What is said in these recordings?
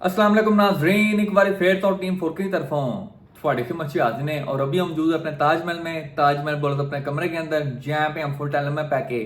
अस्सलाम वालेकुम नाज़रीन, एक बार फिर तो टीम फोर की तरफों थोड़ी खिदमत च हाजिर ने और अभी हम मौजूद अपने ताजमहल में। ताजमहल बोलो तो अपने कमरे के अंदर, जहाँ पे हम फुल टाइम में पैके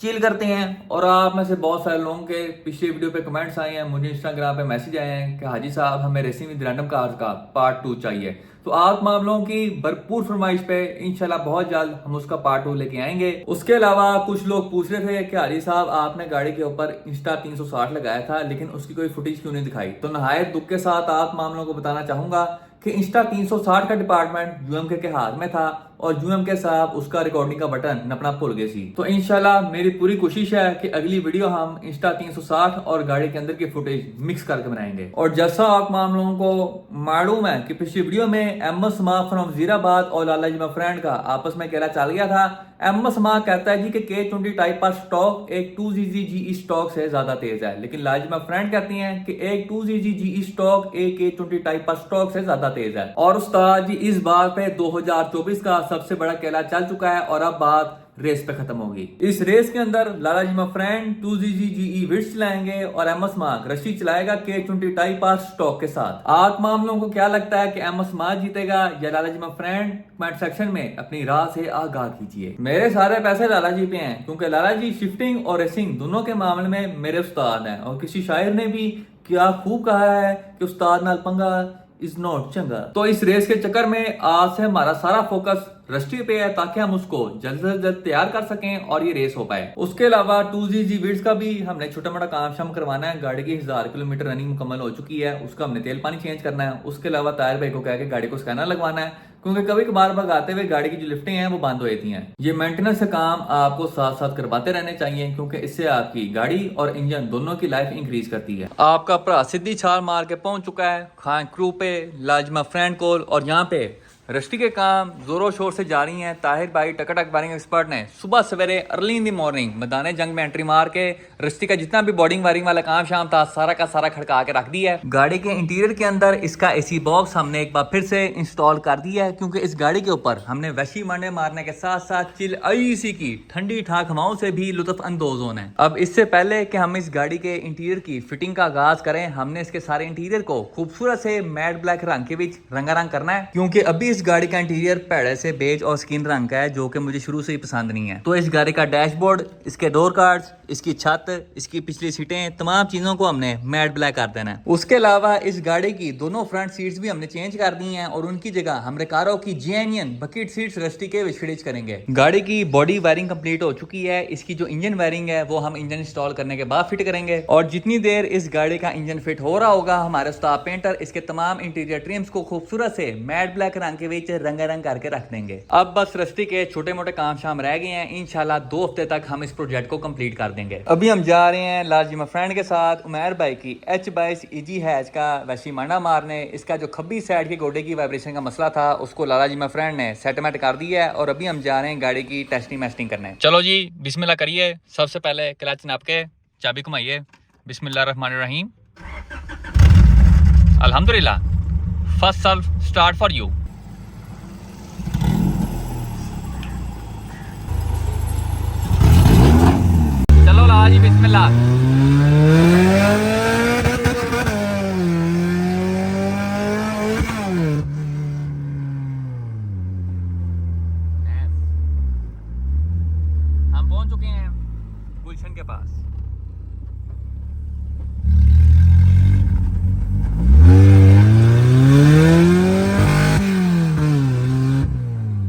चिल करते हैं। और आप में से बहुत सारे लोगों के पिछले वीडियो पे कमेंट्स आए हैं, मुझे इंस्टाग्राम पे मैसेज आए हैं कि हाजी साहब हमें रेसिंग विद रैंडम कार्स का पार्ट 2 चाहिए। तो आप मामलों की भरपूर फरमाइश पे इंशाल्लाह बहुत जल्द हम उसका पार्ट 2 लेके आएंगे। उसके अलावा कुछ लोग पूछ रहे थे कि हाजी साहब आपने गाड़ी के ऊपर इंस्टा 360 लगाया था लेकिन उसकी कोई फुटेज क्यों नहीं दिखाई। तो नहायत दुख के साथ आप मामलों को बताना चाहूंगा कि इंस्टा 360 का डिपार्टमेंट यूएमके के हाथ में था और यूएमके साहब उसका रिकॉर्डिंग का बटन नपना भूल गए सी। तो इंशाल्लाह मेरी पूरी कोशिश है कि अगली वीडियो हम इंस्टा 360 और गाड़ी के अंदर की फुटेज मिक्स करके बनाएंगे। और जैसा आप माम लोगों को मालूम है कि पिछली वीडियो में एमएस मा फ्रॉम वजीराबाद और लाला जी फ्रेंड का आपस में कहला चल गया था। एमएस मा कहता है जी कि K20 टाइप पर स्टॉक एक 2GG स्टॉक से ज्यादा तेज है, लेकिन लाजिमा फ्रेंड कहती हैं कि एक 2GG स्टॉक एक K20 टाइप पर स्टॉक से ज्यादा तेज है। और उस्ताद जी इस बात पे 2024 का सबसे बड़ा कहला चल चुका है और अब बात रेस पे खत्म होगी। इस रेस के अंदर लाला जी फ्रेंड 2GG विड्स चलाएंगे और एमएस मार्क रशी चलाएगा K20 टाइप पर स्टॉक के साथ। आप मामलों को क्या लगता है कि एमएस मार्क जीतेगा या लाला जी फ्रेंड? कमेंट सेक्शन में अपनी राय से आगाह कीजिए। मेरे सारे पैसे लाला जी पे हैं क्योंकि लाला जी शिफ्टिंग और रेसिंग दोनों के मामले में मेरे उस्ताद हैं। और किसी शायर ने भी क्या खूब कहा है कि उस्ताद नाल पंगा इज नॉट चंगा। तो इस रेस के चक्कर में आज से हमारा सारा फोकस रस्टी पे है ताकि हम उसको जल्द से जल्द तैयार कर सकें और ये रेस हो पाए। उसके अलावा 2GG विड्स का भी हमने छोटा मोटा काम शाम करवाना है। गाड़ी की 1000 किलोमीटर रनिंग मुकम्मल हो चुकी है, उसका हमने तेल पानी चेंज करना है। उसके अलावा तायर भाई को कह के गाड़ी को स्कैनर लगवाना है क्योंकि कभी कभार भगाते हुए गाड़ी की जो लिफ्टें हैं वो बंद हो जाती हैं। ये मेंटेनेंस का काम आपको साथ साथ करवाते रहने चाहिए क्योंकि इससे आपकी गाड़ी और इंजन दोनों की लाइफ इंक्रीज करती है। आपका भरा सीधी छाल मार के पहुंच चुका है खान क्रू पे लाजमा फ्रेंड कोल और यहाँ पे रस्टी के काम जोरों शोर से जारी हैं। ताहिर भाई टकटक वायरिंग एक्सपर्ट ने सुबह सवेरे अर्ली इन दी मॉर्निंग मैदान जंग में एंट्री मार के रस्टी का जितना भी बॉडिंग वायरिंग वाला काम शाम था सारा का सारा खड़का के रख दिया है। गाड़ी के इंटीरियर के अंदर इसका एसी बॉक्स हमने एक बार फिर से इंस्टॉल कर दिया है क्योंकि इस गाड़ी के ऊपर हमने वैशी मंडे मारने के साथ साथ चिल आईसी की ठंडी ठाक हवाओं से भी लुत्फ अंदोज होना है। अब इससे पहले कि हम इस गाड़ी के इंटीरियर की फिटिंग का आगाज करें, हमने इसके सारे इंटीरियर को खूबसूरत से मैट ब्लैक रंग के बीच रंगारंग करना है क्योंकि अभी इस गाड़ी का इंटीरियर पेड़े से बेज और स्किन रंग का है जो कि मुझे शुरू से ही पसंद नहीं है। तो इस गाड़ी का डैशबोर्ड, इसके डोर कार्ड्स, इसकी छत, इसकी पिछली सीटें, तमाम चीजों को हमने मैट ब्लैक कर देना है। उसके अलावा इस गाड़ी की दोनों फ्रंट सीट्स भी हमने चेंज कर दी हैं और उनकी जगह हम रेकारो की जेन्युइन बकेट सीट्स रस्टी के फिटिंग करेंगे। गाड़ी की बॉडी वायरिंग कंप्लीट हो चुकी है। इसकी जो इंजन वायरिंग है वो हम इंजन इंस्टॉल करने के बाद फिट करेंगे और जितनी देर इस गाड़ी का इंजन फिट हो रहा होगा हमारे उस्ताद पेंटर इसके तमाम इंटीरियर ट्रिम्स को खूबसूरत से मैट ब्लैक रंग के बीच रंगारंग करके रख देंगे। अब बस रस्टी के छोटे मोटे काम शाम रह गए हैं। इंशाल्लाह 2 हफ्ते तक हम इस प्रोजेक्ट को कंप्लीट कर देंगे। अभी हम जा रहे हैं लाजिमा फ्रेंड के साथ उमैर भाई की H22 EG हैच का वैशी मांडा मारने। इसका जो खब्बी साइड के गोडे की वाइब्रेशन का मसला था उसको लालाजिमा फ्रेंड ने सेटलमेंट कर दिया है और अभी हम जा रहे हैं गाड़ी की टेस्टिंग मेस्टिंग करने। चलो जी बिस्मिल्लाह करिए। सबसे पहले क्लच नाप के चाबी घुमाइए। बिस्मिल्लाह रहमान रहीम। अल्हम्दुलिल्लाह। First self start for you. चलो ला जी बिस्मिल्लाह। हम पहुंच चुके हैं गुलशन के पास।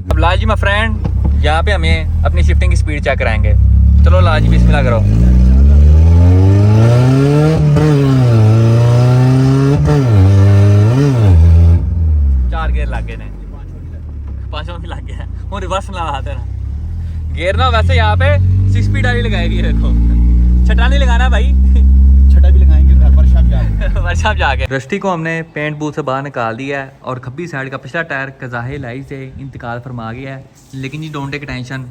अब लाजी माय फ्रेंड यहाँ पे हमें अपनी शिफ्टिंग की स्पीड चेक कराएंगे। चलो लाजी बिस्मिल्लाह करो। चार गेयर लग गए ने, 5 भी लग गया। वो रिवर्स ना आते ना गेयर ना। वैसे यहाँ पे 6 स्पीड वाली लगाएगी। देखो छटा नहीं लगाना भाई, छटा भी लगाएंगे वर्कशॉप जाके। वर्कशॉप जाके रस्टी को हमने पेंट बूथ से बाहर निकाल दिया है और खब्बी साइड का पिछला टायर कज़ाहे लाई से इंतकाल फरमा गया है। लेकिन जी don't take tension,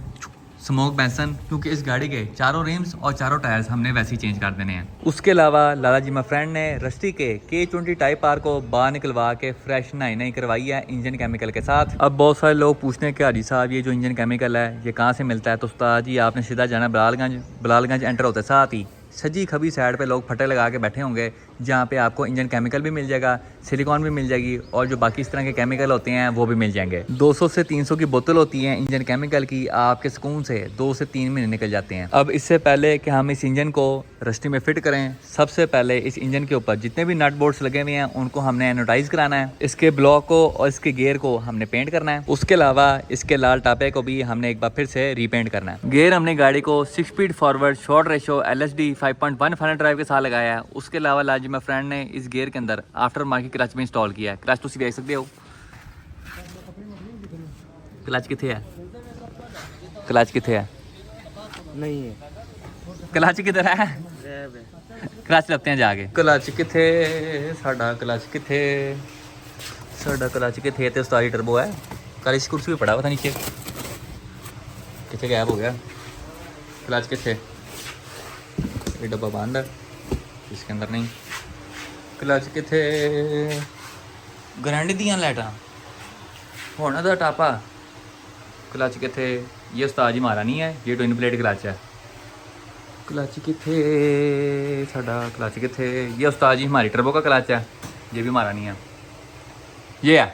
smoke Benson, क्योंकि इस गाड़ी के चारों रिम्स और चारों टायर्स हमने वैसे ही चेंज कर देने हैं। उसके अलावा लाला जी फ्रेंड ने रस्टी के K20 टाइप आर को बाहर निकलवा के फ्रेश नई करवाई है इंजन केमिकल के साथ। अब बहुत सारे लोग पूछते हैं कि हाजी साहब ये जो इंजन केमिकल है ये कहाँ से मिलता है। तो उस्ताद जी आपने सीधा जाना बलालगंज एंटर होते साथ ही सजी खबी साइड पे लोग फटे लगा के बैठे होंगे जहाँ पे आपको इंजन केमिकल भी मिल जाएगा, सिलिकॉन भी मिल जाएगी और जो बाकी इस तरह के केमिकल होते हैं वो भी मिल जाएंगे। 200 से 300 की बोतल होती है इंजन केमिकल की, आपके सुकून से 2 से 3 महीने निकल जाते हैं। अब इससे पहले कि हम इस इंजन को रस्टी में फिट करें, सबसे पहले इस इंजन के ऊपर जितने भी नट बोल्ट्स लगे हुए हैं उनको हमने एनोडाइज कराना है। इसके ब्लॉक को और इसके गियर को हमने पेंट करना है। उसके अलावा इसके लाल टापे को भी हमने एक बार फिर से रीपेंट करना है। गियर हमने गाड़ी को 6 speed forward short ratio LSD 5.1 final drive के साथ लगाया है। उसके अलावा लाजिमा फ्रेंड ने इस गियर के अंदर आफ्टर मार्केट क्लच में इंस्टॉल किया है। क्लच तुम देख सकते हो, क्लच किथे है, क्लच किथे है, नहीं है, क्लच किधर है, क्लच लगते हैं जाके। क्लच किथे साडा, क्लच किथे साडा, क्लच किथे ते उस्तादी टर्बो है। कल इस कुर्सी पे पड़ा हुआ था नीचे, किथे गायब हो गया। क्लच किथे, ये डब्बा बंद है, इसके अंदर नहीं। क्लच किथे, ग्रैंड दियां लाइटां होना दा टापा। क्लच किथे, ये उस्ताद जी मारा नहीं है, ये ट्विन प्लेट क्लच है। क्लच किथे साडा, क्लच किथे, ये उस्ताद जी हमारी टर्बो का क्लच है, ये भी मारा नहीं है। ये है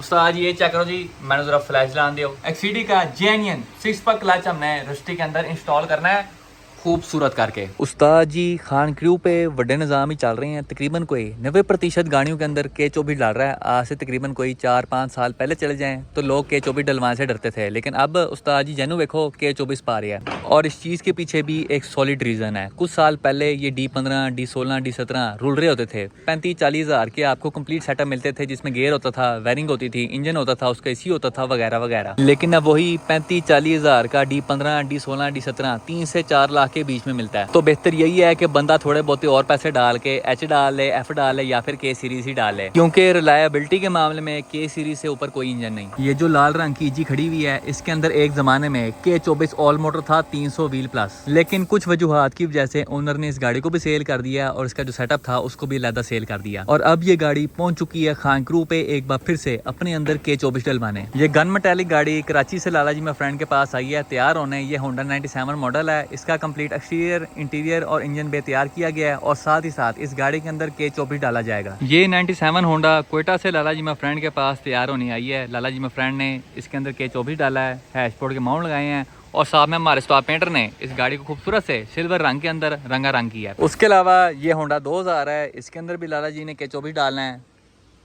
उस्ताद जी, ये चेक करो जी, मैंने ज़रा फ्लैश लान दियो। एक्सीडी का जेन्युइन 6 पर क्लच हमने रस्टी के अंदर इंस्टॉल करना है खूबसूरत करके। उस्ताद जी खान क्रू पे बड़े निज़ाम ही चल रहे हैं। तकरीबन कोई 90% गाड़ियों के अंदर K24 डाल रहा है। आज से तकरीबन कोई 4-5 साल पहले चले जाएं तो लोग K24 डलवाने से डरते थे, लेकिन अब उस्ताद जी जैनू देखो K24 पा रही है। और इस चीज़ के पीछे भी एक सॉलिड रीज़न है। कुछ साल पहले ये D15, D16, D17 रुल रहे होते थे। 35-40 हज़ार के आपको कंप्लीट सेटअप मिलते थे, जिसमें गेयर होता था, वायरिंग होती थी, इंजन होता था, उसका AC होता था वगैरह वगैरह। लेकिन अब वही 35-40 हज़ार का D15, D16, D17 3 से 4 लाख के बीच में मिलता है। तो बेहतर यही है कि बंदा थोड़े बहुत और पैसे डाल के H डाल ले, F डाल ले या फिर K सीरीज ही डाल ले, क्योंकि रिलायबिलिटी के मामले में K सीरीज से ऊपर कोई इंजन नहीं। ये जो लाल रंग की EG खड़ी हुई है, इसके अंदर एक जमाने में K24 ऑल मोटर था 300 व्हील प्लस, लेकिन कुछ वजूहात की वजह से ओनर ने इस गाड़ी को भी सेल कर दिया और इसका जो सेटअप था उसको भी अलग सेल कर दिया। और अब ये गाड़ी पहुंच चुकी है खान क्रू पे एक बार फिर से अपने अंदर K24 डलवाने। ये गन मेटालिक गाड़ी कराची से लाला जी मेरे फ्रेंड के पास आई है तैयार होने। ये होंडा 97 मॉडल है। इसका कंप्लीट एक्सटीरियर, इंटीरियर और इंजन बे तैयार किया गया है और साथ ही साथ इस गाड़ी के अंदर K24 डाला जाएगा। ये 97 होंडा कोयटा से लाला जी मेरे फ्रेंड के पास तैयार होने आई है। लाला जी मेरे फ्रेंड ने इसके अंदर K24 डाला है, हैशबोर्ड के माउंट लगाए हैं और साथ में हमारे स्टॉप पेंटर ने इस गाड़ी को खूबसूरत से सिल्वर रंग के अंदर रंगा रंग किया है। उसके अलावा ये होंडा 2000 है, इसके अंदर भी लाला जी ने K24 डालना है।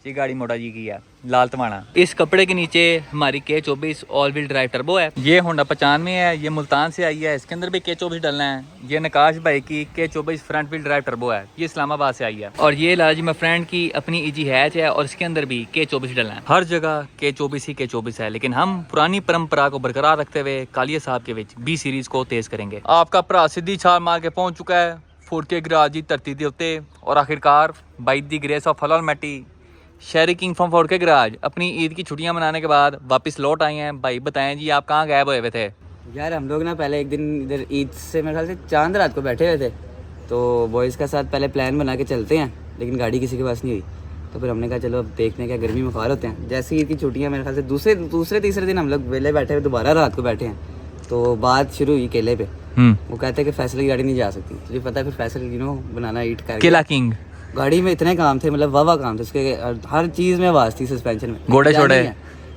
ये गाड़ी मोटा जी की है, लाल तवाना। इस कपड़े के नीचे हमारी K24 all wheel drive turbo है। ये होंडा 95 है, ये मुल्तान से आई है, इसके अंदर भी K24 डालना है। ये नकाश भाई की K24 front wheel drive turbo है, ये इस्लामाबाद से आई है। और ये लाजी में फ्रेंड की अपनी EG हैच है और इसके अंदर भी K24 डालना है। हर जगह K24 ही K24 है, लेकिन हम पुरानी परंपरा को बरकरार रखते हुए कालिया साहब के विच B सीरीज को तेज करेंगे। आपका भरा सीधी छाल मार के पहुंच चुका है 4K गराज की धरती के उत्ते और आखिरकार बाई दी ग्रेस ऑफ हलाल मैटी शेरी किंग फ्रॉम 4K गराज अपनी ईद की छुट्टियां मनाने के बाद वापस लौट आए हैं। भाई बताएं जी, आप कहाँ गायब हुए थे? यार हम लोग ना पहले एक दिन इधर ईद से मेरे ख्याल से चांद रात को बैठे हुए थे, तो बॉयज़ का साथ पहले प्लान बना के चलते हैं, लेकिन गाड़ी किसी के पास नहीं हुई। तो फिर हमने कहा चलो अब देखते हैं क्या गर्मी में ख्वार होते हैं। जैसे ईद की छुट्टियाँ मेरे ख्याल से दूसरे तीसरे दिन हम लोग वेले बैठे हुए, दोबारा रात को बैठे हैं, तो बात शुरू हुई केले पे। वो कहते हैं कि फैसल की गाड़ी नहीं जा सकती। तुझे पता है फिर फैसल बनाना ईट कर केला किंग गाड़ी में इतने काम थे, मतलब वाह काम थे उसके, हर चीज़ में आवाज़ थी, सस्पेंशन में गोडे छोड़े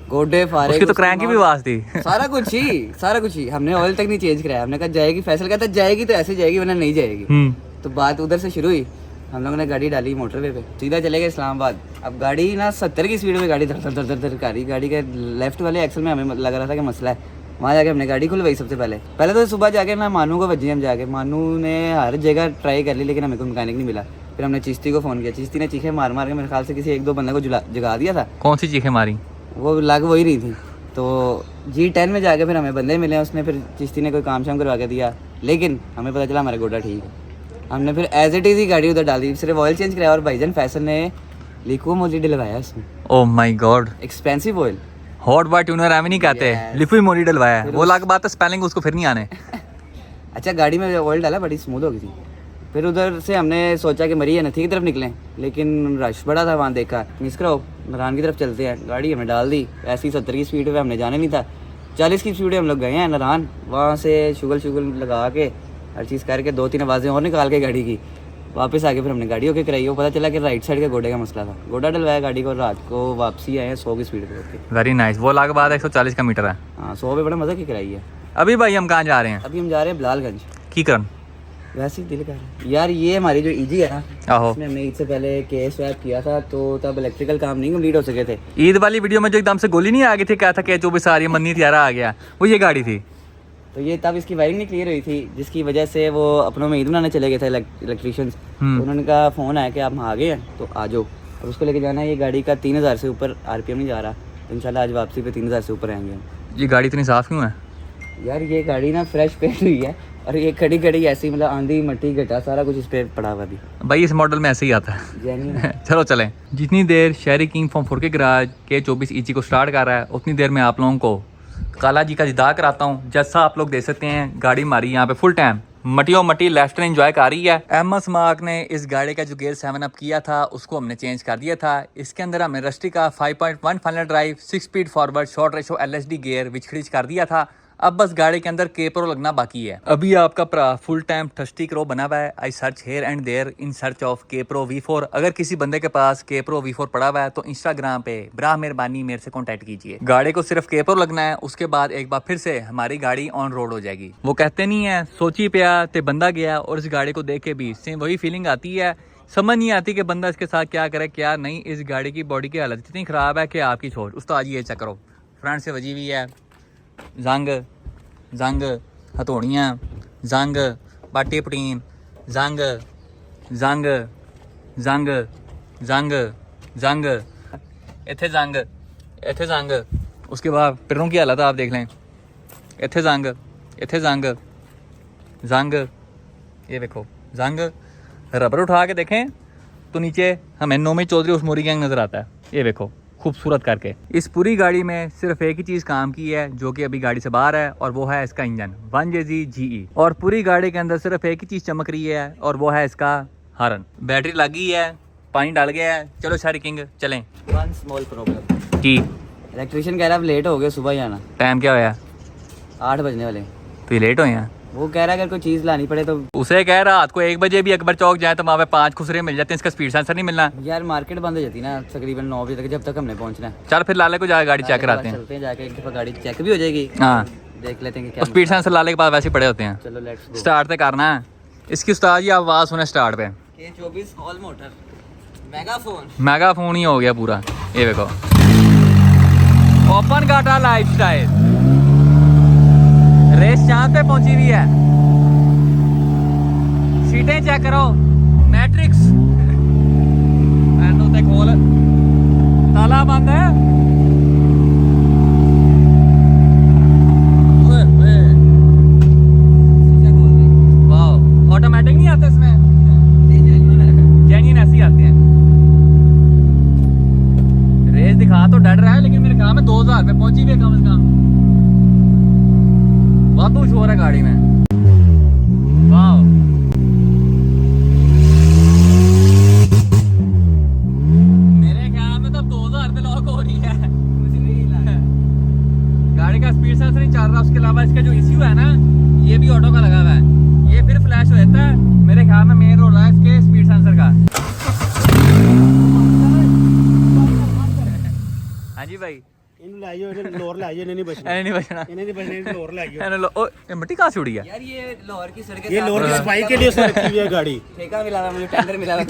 गोडे फारे, उसकी तो क्रैंक की भी आवाज़ थी। सारा कुछ ही हमने ऑयल तक नहीं चेंज कराया। हमने कहा जाएगी, फैसल कहता जाएगी तो ऐसे जाएगी वरना नहीं जाएगी। तो बात उधर से शुरू हुई। हम लोगों ने गाड़ी डाली मोटरवे पे, सीधा चले गए इस्लामाबाद। अब गाड़ी ना 70 की स्पीड में गाड़ी धर गाड़ी के लेफ्ट वाले एक्सल में हमें लग रहा था कि मसला है। वहाँ जाके हमने गाड़ी खुलवाई। सबसे पहले तो सुबह जाके ना मानू को वजी, हम जाके मानू ने हर जगह ट्राई कर ली, लेकिन हमें कोई मैकेनिक नहीं मिला। फिर हमने चिश्ती को फ़ोन किया, चिश्ती ने चीखे मार के मेरे ख्याल से किसी 1-2 बंदे को जगा दिया था। कौन सी चीखें मारी? वो लग वही रही थी। तो G10 में जाके फिर हमें बंदे मिले, उसने फिर चिश्ती ने कोई काम शाम करवा के दिया, लेकिन हमें पता चला हमारा गोडा ठीक है। हमने फिर एज इट इज़ ही गाड़ी उधर डाल दी, सिर्फ ऑयल चेंज कराया और भाईजान फैसल ने लिक्विड मोली डलवाया उसमें। Oh my god, expensive oil. हॉट बार ट्यूनर एम नहीं कहते, लिक्विड मोली डलवाया। वो अलग बात है, स्पेलिंग उसको फिर नहीं आने। अच्छा, गाड़ी में ऑयल डाला, बड़ी स्मूथ हो गई थी। फिर उधर से हमने सोचा कि मरी है नथी की तरफ निकलें, लेकिन रश बड़ा था, वहाँ देखा मिस करो नारायण की तरफ चलते हैं। गाड़ी हमने डाल दी, ऐसी 70 की स्पीड पे हमने जाने नहीं था, 40 की स्पीड पे हम लोग गए हैं नारायण। वहाँ से शुगल लगा के हर चीज़ करके 2-3 आवाज़ें और निकाल के गाड़ी की वापस आके फिर हमने गाड़ी होके कराई, वो पता चला कि राइट साइड के गोडे का मसला था। गोडा डलवाया गाड़ी को, रात को वापसी आए हैं 100 की स्पीड पे होके। Very nice. वो लाख बाद 140 का मीटर है। हाँ 100 पे बड़ा मज़ा की कराई है। अभी भाई हम कहाँ जा रहे हैं? अभी हम जा रहे हैं बिलालगंज। की करन वैसे ही दिल कर रहा है यार, ये हमारी जो ईजी है ना, आहो, इसमें हमने ईद से पहले केस स्वैप किया था, तो तब इलेक्ट्रिकल काम नहीं कंप्लीट हो सके थे। ईद वाली वीडियो में जो एकदम से गोली नहीं आ गई थी, क्या था कि 24 आ रही है, मन्नी त्यारा आ गया, वो ये गाड़ी थी। तो ये तब इसकी वायरिंग नहीं क्लियर हुई थी, जिसकी वजह से वो अपनों में ईद मनाने चले गए थे इलेक्ट्रिशियंस। तो उन्होंने कहा फ़ोन आया कि आप आ गए हैं तो आ जाओ, और उसको लेके जाना है। ये गाड़ी का 3000 से ऊपर RPM नहीं जा रहा, तो इंशाल्लाह आज वापसी पे 3000 से ऊपर आएंगे हम। ये गाड़ी इतनी साफ क्यों है यार ये गाड़ी ना फ्रेश पेंट हुई है, और ये खड़ी खड़ी ऐसी मतलब आंधी मट्टी घटा सारा कुछ इस पर पड़ा हुआ भी भाई? इस मॉडल में ऐसे ही आता है। जेन्युइन। चलो चलें। जितनी देर शहरी किंग फॉर्म 4 के गराज K24 EG को स्टार्ट कर रहा है, उतनी देर में आप लोगों को काला जी का दीदार कराता हूँ। जैसा आप लोग देख सकते हैं, गाड़ी हमारी यहाँ पे फुल टाइम मटियो मटी लेफ्ट एंजॉय कर रही है। एमएस मार्क ने इस गाड़ी का जो गेयर 7 अप किया था, उसको हमने चेंज कर दिया था। इसके अंदर हमने रस्टी का 5.1 final drive 6 speed forward short ratio LSD gear which खरीज कर दिया था। अब बस गाड़ी के अंदर K-Pro लगना बाकी है। अभी आपका भरा फुल टाइम थर्स्टी करो बना हुआ है। I search here and there in search of K-Pro V4। अगर किसी बंदे के पास K-Pro V4 पड़ा हुआ है तो इंस्टाग्राम पे बरा मेहरबानी मेरे से कांटेक्ट कीजिए। गाड़ी को सिर्फ K-Pro लगना है, उसके बाद एक बार फिर से हमारी गाड़ी ऑन रोड हो जाएगी। वो कहते नहीं है सोची पिया ते बंदा गया, और इस गाड़ी को देख के भी सेम वही फीलिंग आती है। समझ नहीं आती कि बंदा इसके साथ क्या करे क्या नहीं। इस गाड़ी की बॉडी की हालत इतनी ख़राब है कि आपकी छोड़। उस्ताद ये चेक करो, फ्रंट से वजी हुई है, जंग हथौड़ियाँ, जंग बाटी पटीन, जंग जंग जंग जंग जंग इत्थे जंग इत्थे जंग। उसके बाद पिरों की हालत आप देख लें, इत्थे जंग जंग, ये देखो जंग। रबर उठा के देखें तो नीचे हमें नोमी चौधरी उस मोरी गैंग नज़र आता है। ये देखो खूबसूरत करके। इस पूरी गाड़ी में सिर्फ एक ही चीज़ काम की है, जो कि अभी गाड़ी से बाहर है, और वो है इसका इंजन 1JZ GE। और पूरी गाड़ी के अंदर सिर्फ एक ही चीज़ चमक रही है, और वो है इसका हॉर्न। बैटरी लगी है, पानी डाल गया है। चलो शहरी किंग चलें। वन स्मॉल प्रॉब्लम की इलेक्ट्रिशियन कह रहा है लेट हो गए, सुबह जाना। टाइम क्या होया? 8 बजने वाले। तो ये लेट हो हैं। वो कह रहा है अगर कोई चीज़ लानी पड़े तो। उसे कह रात को 1 बजे भी अकबर चौक जाए तो वहाँ पे 5 खुसरे मिल जाते हैं, इसका स्पीड सेंसर नहीं मिलना। यार मार्केट बंद हो जाती है ना तकरीबन 9 बजे तक, जब तक हमने पहुंचना है। चल फिर लाले को जाकर गाड़ी चेक कराते हैं। चलते हैं, जाके एक दफा गाड़ी चेक भी हो जाएगी। हाँ देख लेते हैं कि क्या स्पीड सेंसर लाले के पास वैसे ही पड़े होते हैं। चलो लेट्स गो। स्टार्ट तो करना है। इसकी उस्ताद जी आवाज़ सुने स्टार्ट पे। K24 all motor megaphone. Megaphone ही हो गया पूरा। ये देखो ओपन गाटा लाइफस्टाइल रेस चांद पे पहुंची हुई है। सीटें चेक करो, मैट्रिक्स एंड खोल, ताला बंद है। वाह ऑटोमेटिक नहीं आता इसमें, जेन्युइन ऐसे ही आते हैं। रेस दिखा तो डर रहा है, लेकिन मेरे काम में 2000 पे पहुंची हुई है कम से कम। बहुत कुछ हो रहा है गाड़ी में। वाह मेरे ख्याल में तो 2000 पे लॉक हो रही है। मुझे नहीं लगा गाड़ी का स्पीड सेंसर नहीं चल रहा। उसके अलावा इसका जो ECU है ना, ये भी ऑटो का लगा हुआ है। ये फिर फ्लैश हो जाता है। मेरे ख्याल में मेन रोल है इसके स्पीड सेंसर का। हाँ जी भाई, ਇਹਨੂੰ ਲੈ ਜਾਓ, ਇਹਨੇ ਲੋਰ ਲੈ ਜਾਓ, ਇਹਨੇ ਨਹੀਂ ਬਚਣਾ, नहीं बचना। ਇਹਨੇ नहीं बचना, ਇਹਨੇ लोर ले जाओ। ये मिट्टी कहाँ से उड़ी है? यार ये लाहौर की सड़कें ये लोर की सफाई के लिए उसने रखी हुई है गाड़ी। ठेका मिला हुआ, मुझे टेंडर मिला हुआ।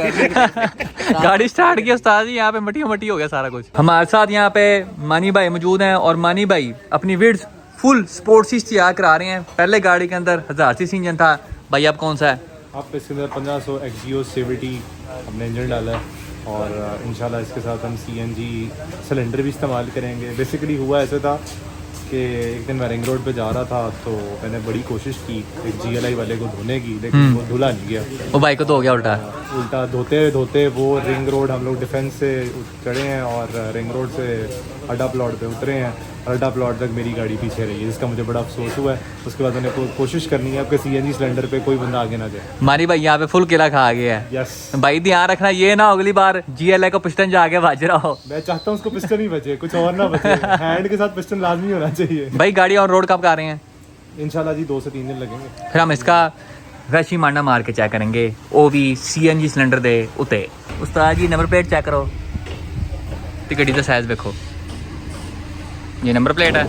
गाड़ी स्टार्ट की उस्ताद जी, यहाँ पे मट्टी मट्टी हो गया सारा कुछ। हमारे साथ यहाँ पे मानी भाई मौजूद हैं, और मानी भाई अपनी विड्स फुल स्पोर्ट्स तैयार करा रहे हैं। पहले गाड़ी के अंदर 1000cc इंजन था। भाई अब कौन सा है? आप इसके अंदर 1500 XGO CVT हमने इंजन डाला है, और इंशाल्लाह इसके साथ हम CNG सिलेंडर भी इस्तेमाल करेंगे। बेसिकली हुआ ऐसा था कि एक दिन मैं रिंग रोड पे जा रहा था, तो मैंने बड़ी कोशिश की एक GLI वाले को धोने की, लेकिन वो धुला नहीं गया। वो बाइक को तो हो गया उल्टा। उल्टा धोते वो रिंग रोड, हम लोग डिफेंस से चढ़े हैं और रिंग रोड से अड्डा प्लॉट पे उतरे हैं, और अड्डा प्लॉट तक मेरी गाड़ी पीछे रही है, जिसका मुझे बड़ा अफसोस हुआ है। उसके बाद मैंने कोशिश करनी है आपके CNG सिलेंडर पे कोई बंदा आगे ना जाए। मानी भाई यहाँ पे फुल किला खा गया है। यस भाई ध्यान रखना, ये ना अगली बार GLI को पिस्टन जाके बज रहा हो। मैं चाहता हूँ उसको पिस्टन ही बचे, कुछ और ना बचे। हैंड के साथ पिस्टन लाजमी होना चाहिए। भाई गाड़ी और रोड कब कर रहे हैं? इंशाल्लाह जी 2 से 3 दिन लगेंगे। फिर हम इसका वैसे ही मांडा मार के चेक करेंगे, वो भी CNG सिलेंडर दे उत्ते। उस्ताद जी नंबर प्लेट चेक करो तो गड्डी का साइज़ देखो, ये नंबर प्लेट है,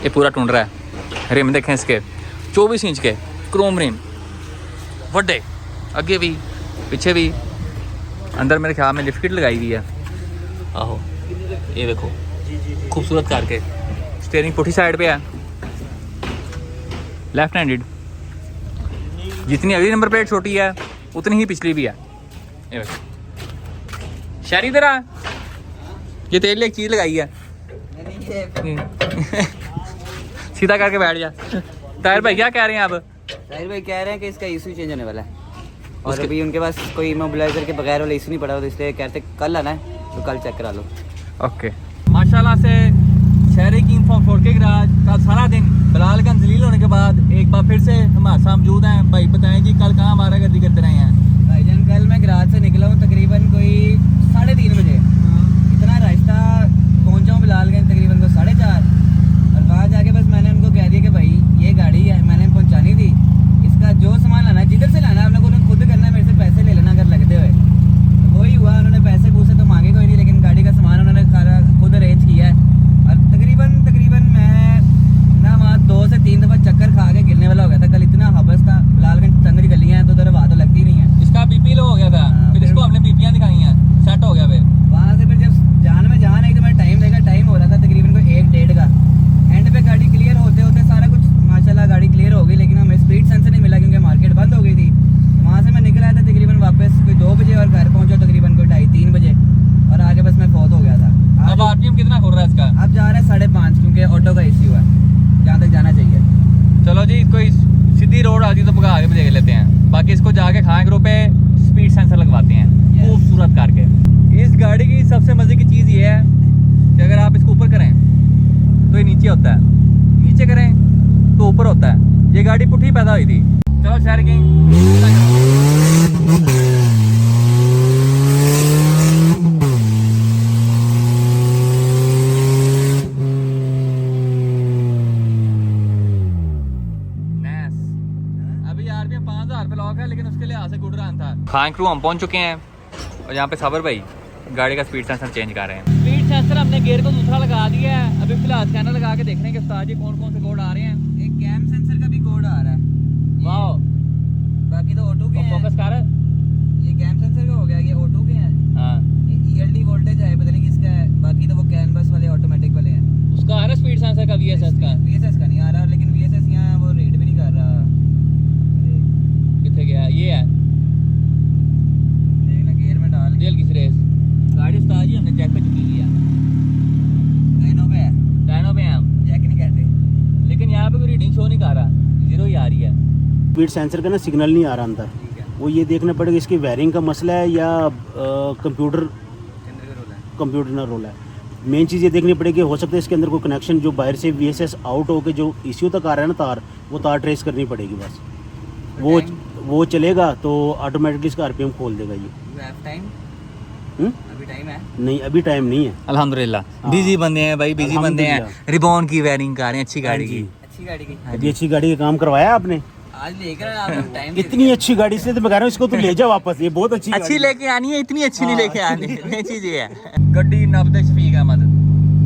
ये पूरा टूट रहा है। रिम देखें इसके 24 इंच के क्रोम रिम, वड्डे अगे भी पीछे भी। अंदर मेरे ख्याल में लिफ्ट किट लगाई हुई है, आहो ये देखो खूबसूरत करके। स्टीयरिंग पुठी साइड पे है, लेफ्ट हैंडेड। जितनी अगली नंबर प्लेट छोटी है उतनी ही पिछली भी है। ये देखो शहरी तरह ये तेल एक चीज़ लगाई है। सीधा करके बैठ जा। ताहिर भाई क्या कह रहे हैं आप? ताहिर भाई कह रहे हैं कि इसका ईसू चेंज होने वाला है, और अभी उनके पास कोई इमोबिलाइजर के बगैर वाला ईसू नहीं पड़ा, तो इसलिए कहते कल आना है, तो कल चेक करा लो। ओके माशाल्लाह से शहरी की इंफॉर्म 4K गराज का सारा दिन बिलाल का जलील होने के बाद एक बार फिर से हमारे साथ मौजूद हैं। भाई बताएं जी कल कहाँ हमारा गर्दी करते रहे हैं? भाईजान कल मैं गराज से निकला हूँ तकरीबन कोई 3:30 बजे। इतना रास्ता पहुँचा हूँ बिलालगंज तकरीबन को 4:30, और वहाँ जाके बस मैंने उनको कह दिया कि भाई ये गाड़ी है मैंने पहुँचानी थी, इसका जो सामान लाना है जिधर से लाना है आपने को खुद करना है, मेरे से पैसे ले लेना अगर लगते हुए। तो वही हुआ, उन्होंने पैसे पूछे तो मांगे कोई नहीं, लेकिन गाड़ी का सामान उन्होंने सारा खुद अरेंज किया है। और तकरीबन मैं ना वहाँ 2 से 3 दफ़ा चक्कर खा के गिरने वाला हो गया था। कल इतना हबस था, बिलालगंज तंगड़ी गलियाँ हैं तो उधर हवा तो लगती नहीं है। इसका BP लो हो गया था, फिर इसको हमने बीपियाँ दिखाई हैं, सेट हो गया। फिर वहाँ से फिर जब जान में जान आई तो मैं टाइम देखा, टाइम हो रहा था तकरीबन कोई 1-1:30 का। एंड पे गाड़ी क्लियर होते होते सारा कुछ माशाल्लाह गाड़ी क्लियर हो गई, लेकिन हमें स्पीड सेंसर नहीं मिला क्योंकि मार्केट बंद हो गई थी। वहाँ से मैं निकल आया था तकरीबन वापस कोई 2 बजे, और घर पहुँचा तकरीबन कोई 2:30-3 बजे, और आगे बस मैं फौत हो गया था। अब RPM कितना हो रहा है इसका? अब जा रहा है 5.5, क्योंकि ऑटो का इश्यू है, जहाँ तक जाना चाहिए। चलो जी कोई सीधी रोड आती तो भगा के देख लेते हैं, बाकी इसको जाके खाए ग्रुप पे स्पीड सेंसर लगवाते हैं खूबसूरत करके। इस गाड़ी की सबसे मज़े की चीज़ ये है कि अगर आप इसको ऊपर करें तो ये नीचे होता है, नीचे करें तो ऊपर होता है। ये गाड़ी पुठी पैदा हुई थी। चलो शहर की खान क्रू हम पहुंच चुके हैं, और यहाँ पे साबर भाई गाड़ी का स्पीड सेंसर चेंज कर रहे हैं। स्पीड सेंसर हमने गियर को दूसरा लगा दिया है, अभी फिलहाल स्कैनर लगा के देखने के उस्ताद जी कौन कौन से कोड आ रहे हैं। एक कैम सेंसर का भी कोड आ रहा है, वाह। बाकी तो ऑटो के हैं। फोकस कर, ये कैम सेंसर का हो गया, ये ऑटो के हैं। हाँ ये ELD वोल्टेज है, पता नहीं किसका है। बाकी तो वो कैनवस वाले ऑटोमेटिक वाले हैं। उसका आ रहा है स्पीड सेंसर का, VSS का। VSS का नहीं आ रहा, लेकिन VSS यहाँ वो रीड भी नहीं कर रहा। कितने गया? ये है देखना गियर में डाल जेल की रेस। गाड़ी उस्ताद जी हमने चेक पे चुकी हुई है, लाइनों पे है, टाइनों पे हैं हम, चेक नहीं करते। लेकिन यहाँ पे कोई रीडिंग शो नहीं कर रहा, 0 ही आ रही है। स्पीड सेंसर का ना सिग्नल नहीं आ रहा अंदर, वो ये देखना पड़ेगा इसकी वायरिंग का मसला है या कंप्यूटर ना रोल है। मेन चीज़ ये देखनी पड़ेगी, हो सकता है इसके अंदर कोई कनेक्शन जो बाहर से VSS आउट होकर जो इश्यू तक आ रहा है ना तार, वो तार ट्रेस करनी पड़ेगी बस। वो चलेगा तो ऑटोमेटिकली इसका RPM खोल देगा ये। टाइम अभी टाइम है? नहीं अभी टाइम नहीं है। अल्हम्दुलिल्लाह बिजी बंदे हैं भाई, बिजी बंदे हैं। रिबॉन की वायरिंग कर रहे हैं अच्छी गाड़ी की। अच्छी गाड़ी की अभी अच्छी गाड़ी का काम करवाया आपने? आज लेकर आप टाइम इतनी अच्छी गाड़ी इसलिए तो मैं कह रहा हूँ इसको तो ले जाओ वापस, ये बहुत अच्छी अच्छी लेके आनी है, इतनी अच्छी नहीं लेके आनी। ये चीज ये है। गड्डी नब्बे शफीक अहमद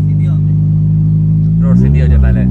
सीधी होंगे। रोड सीधी हो जाए पहले।